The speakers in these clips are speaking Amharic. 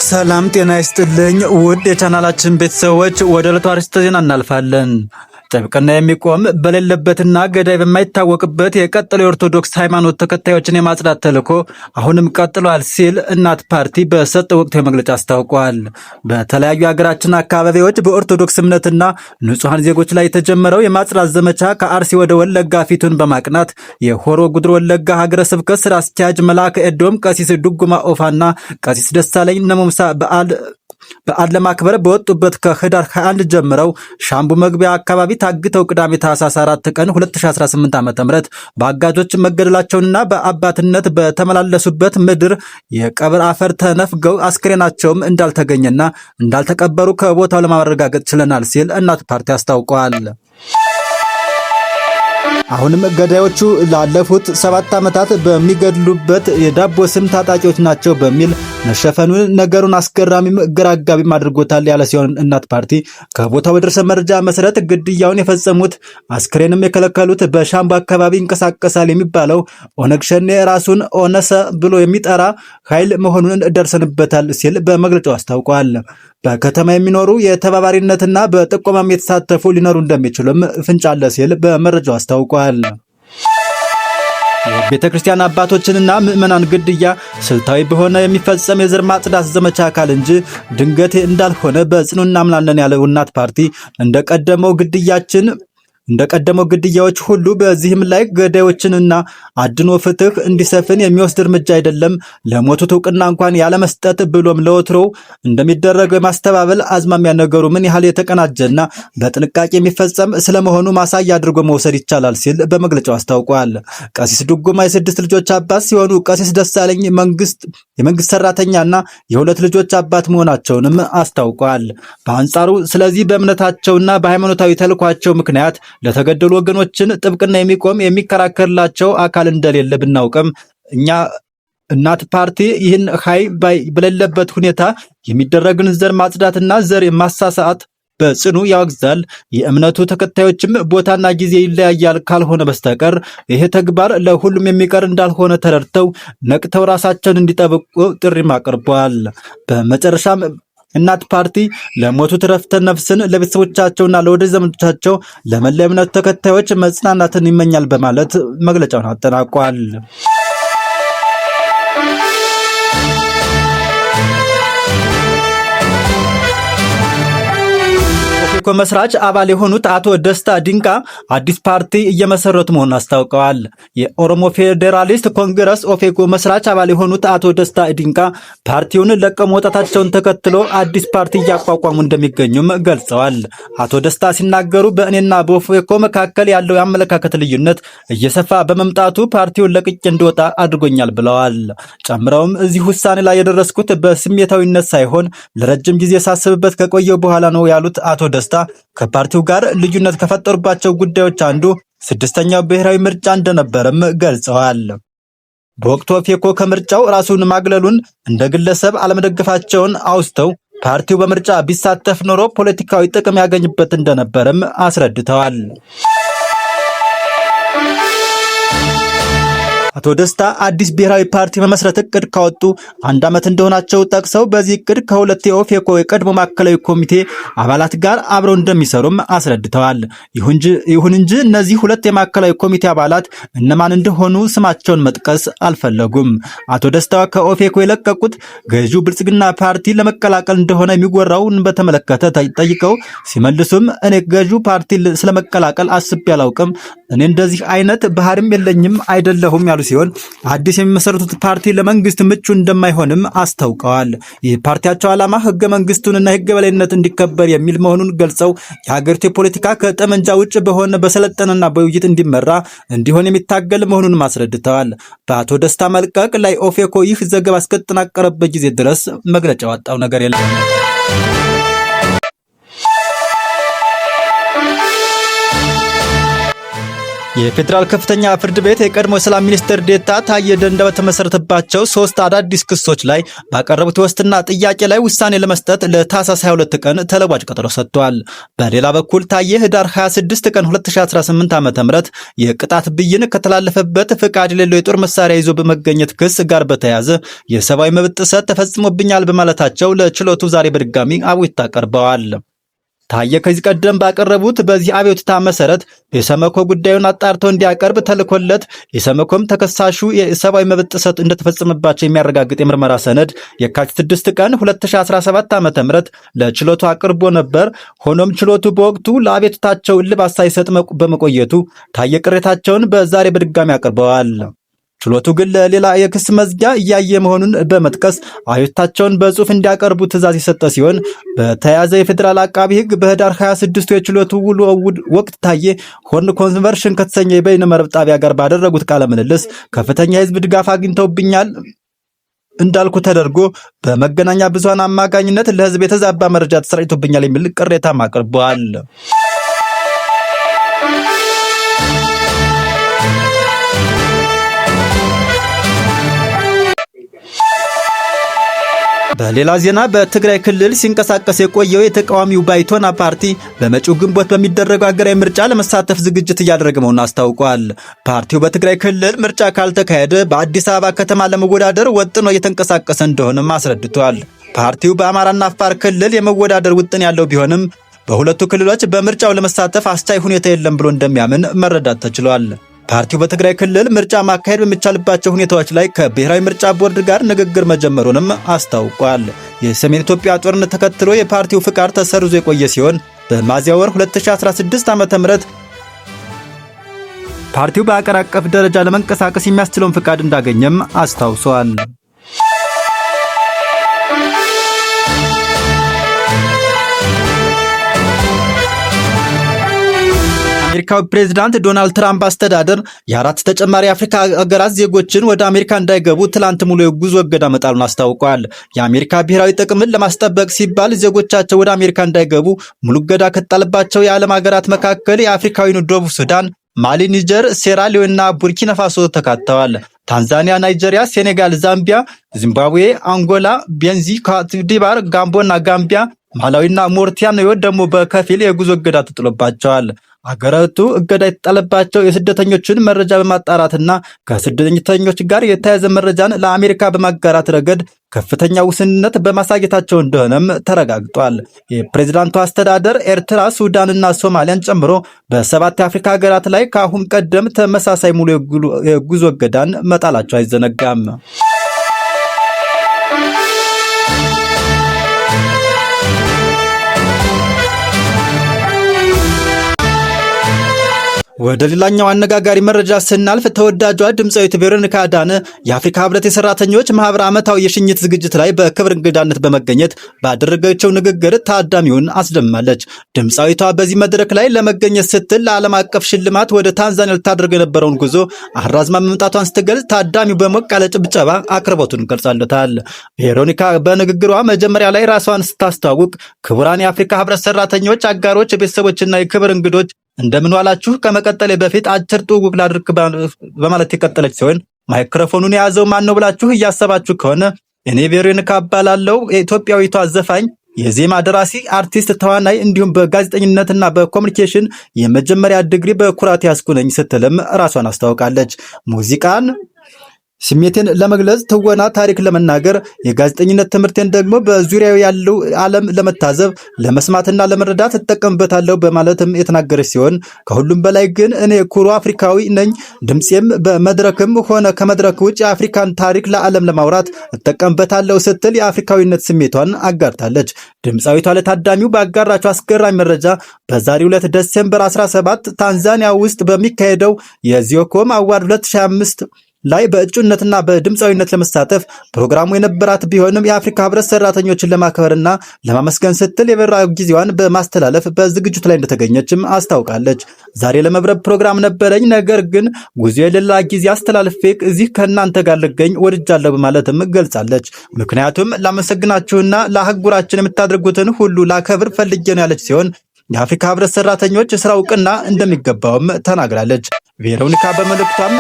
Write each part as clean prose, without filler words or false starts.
ሰላም ጤና ይስጥልኝ ውድ የቻናላችን ቤተሰቦች፣ ወደ ዕለቱ አርዕስተ ዜና እናልፋለን። ጥብቅና የሚቆም በሌለበትና ገዳይ በማይታወቅበት የቀጠለው የኦርቶዶክስ ሃይማኖት ተከታዮችን የማጽዳት ተልዕኮ አሁንም ቀጥሏል ሲል እናት ፓርቲ በሰጠው ወቅታዊ መግለጫ አስታውቋል። በተለያዩ የሀገራችን አካባቢዎች በኦርቶዶክስ እምነትና ንጹሐን ዜጎች ላይ የተጀመረው የማጽዳት ዘመቻ ከአርሲ ወደ ወለጋ ፊቱን በማቅናት የሆሮ ጉድሩ ወለጋ ሀገረ ስብከት ስራ አስኪያጅ መልአከ ኤዶም ቀሲስ ዱጉማ ኦፋና ቀሲስ ደሳለኝ ነሞምሳ በዓል ለማክበር በወጡበት ከህዳር 21 ጀምረው ሻምቡ መግቢያ አካባቢ ታግተው ቅዳሜ ታኅሳስ 4 ቀን 2018 ዓ.ም በአጋጆች መገደላቸውንና በአባትነት በተመላለሱበት ምድር የቀብር አፈር ተነፍገው አስክሬናቸውም እንዳልተገኘና እንዳልተቀበሩ ከቦታው ለማረጋገጥ ችለናል ሲል እናት ፓርቲ አስታውቋል። አሁንም ገዳዮቹ ላለፉት 7 ዓመታት በሚገድሉበት የዳቦ ስም ታጣቂዎች ናቸው በሚል መሸፈኑን ነገሩን አስገራሚም ግራ አጋቢም አድርጎታል ያለ ሲሆን እናት ፓርቲ ከቦታው በደረሰ መረጃ መሰረት ግድያውን የፈጸሙት አስክሬንም የከለከሉት በሻምቡ አካባቢ ይንቀሳቀሳል የሚባለው ኦነግ ሸኔ ራሱን ኦነሰ ብሎ የሚጠራ ኃይል መሆኑን ደርሰንበታል ሲል በመግለጫው አስታውቋል። በከተማ የሚኖሩ የተባባሪነትና በጥቆማም የተሳተፉ ሊኖሩ እንደሚችሉም ፍንጭ አለ ሲል በመረጃው አስታውቋል። የቤተ ክርስቲያን አባቶችንና ምዕመናን ግድያ ስልታዊ በሆነ የሚፈጸም የዘር ማጽዳት ዘመቻ አካል እንጂ ድንገት እንዳልሆነ በጽኑ እናምናለን ያለው እናት ፓርቲ እንደቀደመው ግድያዎች ሁሉ በዚህም ላይ ገዳዮችንና አድኖ ፍትህ እንዲሰፍን የሚወስድ እርምጃ አይደለም፣ ለሞቱት እውቅና እንኳን ያለመስጠት ብሎም ለወትሮው እንደሚደረገው የማስተባበል አዝማሚያ ነገሩ ምን ያህል የተቀናጀና በጥንቃቄ የሚፈጸም ስለመሆኑ ማሳያ አድርጎ መውሰድ ይቻላል ሲል በመግለጫው አስታውቋል። ቀሲስ ዱጉማ የ6 ልጆች አባት ሲሆኑ ቀሲስ ደሳለኝ የመንግስት ሰራተኛና የ2 ልጆች አባት መሆናቸውንም አስታውቋል። በአንጻሩ ስለዚህ በእምነታቸውና በሃይማኖታዊ ተልኳቸው ምክንያት ለተገደሉ ወገኖችን ጥብቅና የሚቆም የሚከራከርላቸው አካል እንደሌለ ብናውቅም እኛ እናት ፓርቲ ይህን ኃይ በሌለበት ሁኔታ የሚደረግን ዘር ማጽዳትና ዘር ማሳሳት በጽኑ ያወግዛል። የእምነቱ ተከታዮችም ቦታና ጊዜ ይለያያል ካልሆነ በስተቀር ይሄ ተግባር ለሁሉም የሚቀር እንዳልሆነ ተረድተው ነቅተው ራሳቸውን እንዲጠብቁ ጥሪም አቅርበዋል። በመጨረሻም እናት ፓርቲ ለሞቱት ረፍተ ነፍስን ለቤተሰቦቻቸውና ለወዳጅ ዘመዶቻቸው ለመላ እምነቱ ተከታዮች መጽናናትን ይመኛል በማለት መግለጫውን አጠናቋል። ኦፌኮ መስራች አባል የሆኑት አቶ ደስታ ዲንቃ አዲስ ፓርቲ እየመሰረቱ መሆኑን አስታውቀዋል። የኦሮሞ ፌዴራሊስት ኮንግረስ ኦፌኮ መስራች አባል የሆኑት አቶ ደስታ ዲንቃ ፓርቲውን ለቀው መውጣታቸውን ተከትሎ አዲስ ፓርቲ እያቋቋሙ እንደሚገኙም ገልጸዋል። አቶ ደስታ ሲናገሩ በእኔና በኦፌኮ መካከል ያለው የአመለካከት ልዩነት እየሰፋ በመምጣቱ ፓርቲውን ለቅቄ እንድወጣ አድርጎኛል ብለዋል። ጨምረውም እዚህ ውሳኔ ላይ የደረስኩት በስሜታዊነት ሳይሆን ለረጅም ጊዜ ሳስብበት ከቆየው በኋላ ነው ያሉት አቶ ደስታ ከፓርቲው ጋር ልዩነት ከፈጠሩባቸው ጉዳዮች አንዱ 6ኛው ብሔራዊ ምርጫ እንደነበረም ገልጸዋል። በወቅቱ ኦፌኮ ከምርጫው ራሱን ማግለሉን እንደ ግለሰብ አለመደገፋቸውን አውስተው ፓርቲው በምርጫ ቢሳተፍ ኖሮ ፖለቲካዊ ጥቅም ያገኝበት እንደነበረም አስረድተዋል። አቶ ደስታ አዲስ ብሔራዊ ፓርቲ መመስረት እቅድ ካወጡ 1 ዓመት እንደሆናቸው ጠቅሰው በዚህ እቅድ ከ2 የኦፌኮ የቀድሞ ማዕከላዊ ኮሚቴ አባላት ጋር አብረው እንደሚሰሩም አስረድተዋል። ይሁን እንጂ እነዚህ 2 የማዕከላዊ ኮሚቴ አባላት እነማን እንደሆኑ ስማቸውን መጥቀስ አልፈለጉም። አቶ ደስታ ከኦፌኮ የለቀቁት ገዢው ብልጽግና ፓርቲ ለመቀላቀል እንደሆነ የሚወራውን በተመለከተ ጠይቀው ሲመልሱም እኔ ገዢው ፓርቲ ስለመቀላቀል አስቤ አላውቅም፣ እኔ እንደዚህ አይነት ባህሪም የለኝም አይደለሁም ያሉ ሲሆን አዲስ የሚመሰረቱት ፓርቲ ለመንግስት ምቹ እንደማይሆንም አስታውቀዋል። የፓርቲያቸው ዓላማ ህገ መንግስቱንና ህገ በላይነት እንዲከበር የሚል መሆኑን ገልጸው የሀገሪቱ የፖለቲካ ከጠመንጃ ውጭ በሆነ በሰለጠነና በውይይት እንዲመራ እንዲሆን የሚታገል መሆኑን አስረድተዋል። በአቶ ደስታ መልቀቅ ላይ ኦፌኮ ይህ ዘገባ እስከተጠናቀረበት ጊዜ ድረስ መግለጫ ያወጣው ነገር የለም። የፌዴራል ከፍተኛ ፍርድ ቤት የቀድሞ ሰላም ሚኒስትር ዴኤታ ታዬ ደንደአ በተመሰረተባቸው 3 አዳዲስ ክሶች ላይ ባቀረቡት የዋስትና ጥያቄ ላይ ውሳኔ ለመስጠት ለታህሳስ 22 ቀን ተለዋጭ ቀጠሮ ሰጥቷል። በሌላ በኩል ታዬ ህዳር 26 ቀን 2018 ዓ.ም የቅጣት ብይን ከተላለፈበት ፍቃድ የሌለው የጦር መሳሪያ ይዞ በመገኘት ክስ ጋር በተያያዘ የሰብአዊ መብት ጥሰት ተፈጽሞብኛል በማለታቸው ለችሎቱ ዛሬ በድጋሚ አቤቱታ አቅርበዋል። ታዬ ከዚህ ቀደም ባቀረቡት በዚህ አቤቱታ መሰረት የሰመኮ ጉዳዩን አጣርቶ እንዲያቀርብ ተልኮለት የሰመኮም ተከሳሹ የሰብአዊ መብት ጥሰት እንደተፈጸመባቸው የሚያረጋግጥ የምርመራ ሰነድ የካቲት 6 ቀን 2017 ዓ.ም ለችሎቱ አቅርቦ ነበር። ሆኖም ችሎቱ በወቅቱ ለአቤቱታቸው እልባት ሳይሰጥ በመቆየቱ ታዬ ቅሬታቸውን በዛሬ በድጋሚ አቅርበዋል። ችሎቱ ግን ለሌላ የክስ መዝጊያ እያየ መሆኑን በመጥቀስ አቤቱታቸውን በጽሁፍ እንዲያቀርቡ ትዕዛዝ የሰጠ ሲሆን በተያያዘ የፌዴራል አቃቢ ሕግ በህዳር 26 የችሎቱ ውሎ ወቅት ታዬ ሆርን ኮንቨርሽን ከተሰኘ የበይነ መረብ ጣቢያ ጋር ባደረጉት ቃለ ምልልስ ከፍተኛ የህዝብ ድጋፍ አግኝተውብኛል እንዳልኩ ተደርጎ በመገናኛ ብዙሃን አማካኝነት ለህዝብ የተዛባ መረጃ ተሰራጭቶብኛል የሚል ቅሬታም አቅርበዋል። በሌላ ዜና በትግራይ ክልል ሲንቀሳቀስ የቆየው የተቃዋሚው ባይቶና ፓርቲ በመጪው ግንቦት በሚደረገው ሀገራዊ ምርጫ ለመሳተፍ ዝግጅት እያደረገ መሆኑን አስታውቋል። ፓርቲው በትግራይ ክልል ምርጫ ካልተካሄደ በአዲስ አበባ ከተማ ለመወዳደር ወጥኖ እየተንቀሳቀሰ እንደሆነም አስረድቷል። ፓርቲው በአማራና አፋር ክልል የመወዳደር ውጥን ያለው ቢሆንም በሁለቱ ክልሎች በምርጫው ለመሳተፍ አስቻይ ሁኔታ የለም ብሎ እንደሚያምን መረዳት ተችሏል። ፓርቲው በትግራይ ክልል ምርጫ ማካሄድ በሚቻልባቸው ሁኔታዎች ላይ ከብሔራዊ ምርጫ ቦርድ ጋር ንግግር መጀመሩንም አስታውቋል። የሰሜን ኢትዮጵያ ጦርነት ተከትሎ የፓርቲው ፍቃድ ተሰርዞ የቆየ ሲሆን በሚያዝያ ወር 2016 ዓ.ም ፓርቲው በአገር አቀፍ ደረጃ ለመንቀሳቀስ የሚያስችለውን ፍቃድ እንዳገኘም አስታውሷል። የአሜሪካው ፕሬዝዳንት ዶናልድ ትራምፕ አስተዳደር የአራት ተጨማሪ የአፍሪካ ሀገራት ዜጎችን ወደ አሜሪካ እንዳይገቡ ትላንት ሙሉ የጉዞ እገዳ መጣሉን አስታውቋል። የአሜሪካ ብሔራዊ ጥቅምን ለማስጠበቅ ሲባል ዜጎቻቸው ወደ አሜሪካ እንዳይገቡ ሙሉ እገዳ ከጣለባቸው የዓለም ሀገራት መካከል የአፍሪካዊኑ ደቡብ ሱዳን፣ ማሊ፣ ኒጀር፣ ሴራሊዮንና ቡርኪና ፋሶ ተካተዋል። ታንዛኒያ፣ ናይጄሪያ፣ ሴኔጋል፣ ዛምቢያ፣ ዚምባብዌ፣ አንጎላ፣ ቤንዚ፣ ኮትዲቫር፣ ጋምቦና ጋምቢያ፣ ማላዊና ሞሪታኒያ ደግሞ በከፊል የጉዞ እገዳ ተጥሎባቸዋል። አገራቱ እገዳ የተጣለባቸው የስደተኞችን መረጃ በማጣራትና ከስደተኞች ጋር የተያያዘ መረጃን ለአሜሪካ በማጋራት ረገድ ከፍተኛ ውስንነት በማሳየታቸው እንደሆነም ተረጋግጧል። የፕሬዝዳንቱ አስተዳደር ኤርትራ፣ ሱዳንና ሶማሊያን ጨምሮ በ7 የአፍሪካ ሀገራት ላይ ከአሁን ቀደም ተመሳሳይ ሙሉ የጉዞ እገዳን መጣላቸው አይዘነጋም። ወደ ሌላኛው አነጋጋሪ መረጃ ስናልፍ ተወዳጇ ድምፃዊት ቬሮኒካ አዳነ የአፍሪካ ህብረት የሰራተኞች ማህበር ዓመታዊ የሽኝት ዝግጅት ላይ በክብር እንግዳነት በመገኘት ባደረገችው ንግግር ታዳሚውን አስደምማለች። ድምፃዊቷ በዚህ መድረክ ላይ ለመገኘት ስትል ለዓለም አቀፍ ሽልማት ወደ ታንዛኒያ ልታደርግ የነበረውን ጉዞ አራዝማ መምጣቷን ስትገልጽ ታዳሚው በሞቅ ያለ ጭብጨባ አቅርቦቱን ገልጻለታል። ቬሮኒካ በንግግሯ መጀመሪያ ላይ ራሷን ስታስተዋውቅ ክቡራን የአፍሪካ ህብረት ሰራተኞች አጋሮች፣ ቤተሰቦችና የክብር እንግዶች እንደምን ዋላችሁ ከመቀጠል በፊት አጭር ጥውውቅ ላድርግ በማለት የቀጠለች ሲሆን ማይክሮፎኑን የያዘው ማን ነው ብላችሁ እያሰባችሁ ከሆነ እኔ ቬሮኒካ እባላለሁ። የኢትዮጵያዊቷ ዘፋኝ፣ የዜማ ደራሲ፣ አርቲስት፣ ተዋናይ እንዲሁም በጋዜጠኝነትና በኮሙኒኬሽን የመጀመሪያ ዲግሪ በኩራት ያስኩ ነኝ ስትልም ራሷን አስታውቃለች። ሙዚቃን ስሜቴን ለመግለጽ፣ ትወና፣ ታሪክ ለመናገር፣ የጋዜጠኝነት ትምህርቴን ደግሞ በዙሪያው ያለው ዓለም ለመታዘብ፣ ለመስማትና ለመረዳት እጠቀምበታለሁ በማለትም የተናገረች ሲሆን ከሁሉም በላይ ግን እኔ ኩሩ አፍሪካዊ ነኝ፣ ድምፄም በመድረክም ሆነ ከመድረክ ውጭ የአፍሪካን ታሪክ ለዓለም ለማውራት እጠቀምበታለሁ ስትል የአፍሪካዊነት ስሜቷን አጋርታለች። ድምፃዊቷ ለታዳሚው ባጋራቸው አስገራሚ መረጃ በዛሬው ዕለት ዲሴምበር 17 ታንዛኒያ ውስጥ በሚካሄደው የዚዮኮም አዋርድ 2025 ላይ በእጩነትና በድምፃዊነት ለመሳተፍ ፕሮግራሙ የነበራት ቢሆንም የአፍሪካ ህብረት ሰራተኞችን ለማክበርና ለማመስገን ስትል የበራ ጊዜዋን በማስተላለፍ በዝግጅቱ ላይ እንደተገኘችም አስታውቃለች። ዛሬ ለመብረር ፕሮግራም ነበረኝ፣ ነገር ግን ጉዞ የሌላ ጊዜ አስተላልፌ እዚህ ከእናንተ ጋር ልገኝ ወድጃለሁ በማለትም ገልጻለች። ምክንያቱም ላመሰግናችሁና ለአህጉራችን የምታደርጉትን ሁሉ ላከብር ፈልጌ ነው ያለች ሲሆን የአፍሪካ ህብረት ሰራተኞች ስራ እውቅና እንደሚገባውም ተናግራለች። ቬሮኒካ በመልእክቷም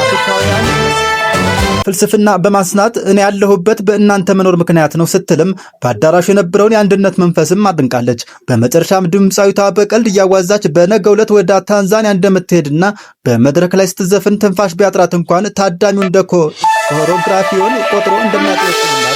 አፍሪካውያን ፍልስፍና በማስናት እኔ ያለሁበት በእናንተ መኖር ምክንያት ነው ስትልም በአዳራሹ የነበረውን የአንድነት መንፈስም አድንቃለች። በመጨረሻም ድምፃዊቷ በቀልድ እያዋዛች በነገው ዕለት ወደ ታንዛኒያ እንደምትሄድና በመድረክ ላይ ስትዘፍን ትንፋሽ ቢያጥራት እንኳን ታዳሚው እንደ ኮሪዮግራፊውን ቆጥሮ እንደሚያጥለቅላት